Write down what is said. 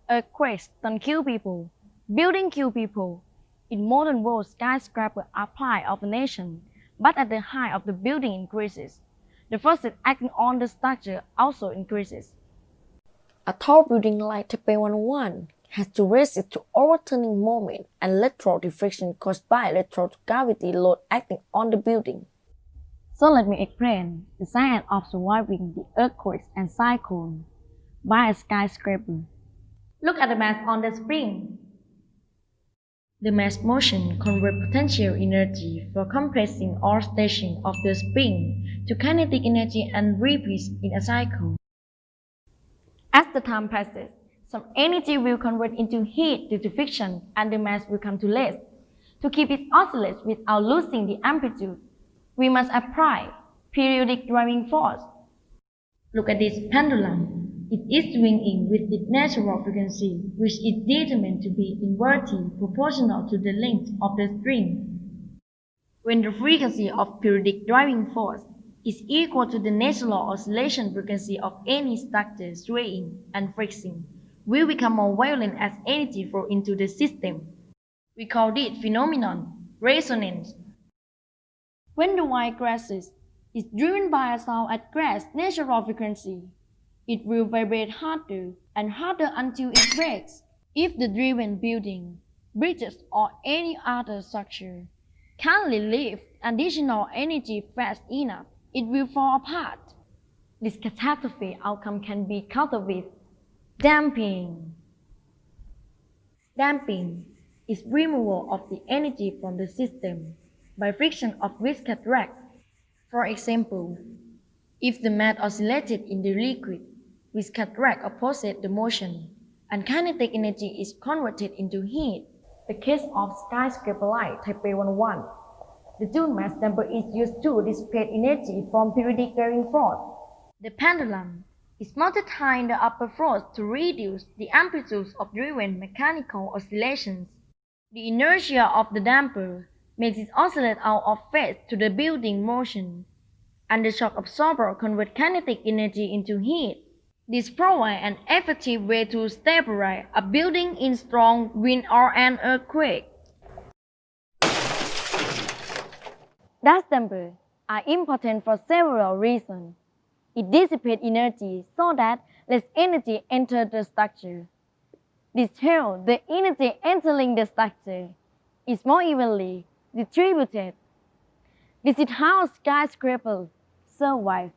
Earthquakes don't kill people. Buildings kill people. In modern world, skyscrapers are pride of a nation, but as the height of the building increases, the forces acting on the structure also increases. A tall building like Taipei 101 has to resist to overturning moment and lateral deflection caused by lateral gravity load acting on the building. So let me explain the science of surviving the earthquakes and cyclones by a skyscraper. Look at the mass on the spring. The mass motion converts potential energy for compressing or stretching of the spring to kinetic energy and repeats in a cycle. As the time passes, some energy will convert into heat due to friction and the mass will come to rest. To keep it oscillate without losing the amplitude, we must apply periodic driving force. Look at this pendulum. It is swinging with its natural frequency, which is determined to be inversely proportional to the length of the string. When the frequency of periodic driving force is equal to the natural oscillation frequency of any structure swaying and flexing, will become more violent as energy flows into the system. We call this phenomenon resonance. When the wire crashes, is driven by a sound at crest natural frequency. It will vibrate harder and harder until it breaks. If the driven building, bridges, or any other structure can't relieve additional energy fast enough, it will fall apart. This catastrophe outcome can be countered with damping. Damping is removal of the energy from the system by friction of viscous drag. For example, if the mass oscillated in the liquid, viscous drag opposes the motion, and kinetic energy is converted into heat. The case of skyscraper like Taipei 101. The dual mass damper is used to dissipate energy from periodic driving force. The pendulum is mounted high in the upper floors to reduce the amplitudes of driven mechanical oscillations. The inertia of the damper makes it oscillate out of phase to the building motion, and the shock absorber converts kinetic energy into heat. This provides an effective way to stabilize a building in strong wind or an earthquake. Dust dampers are important for several reasons. It dissipates energy so that less energy enters the structure. This helps the energy entering the structure is more evenly distributed. This is how skyscrapers survive.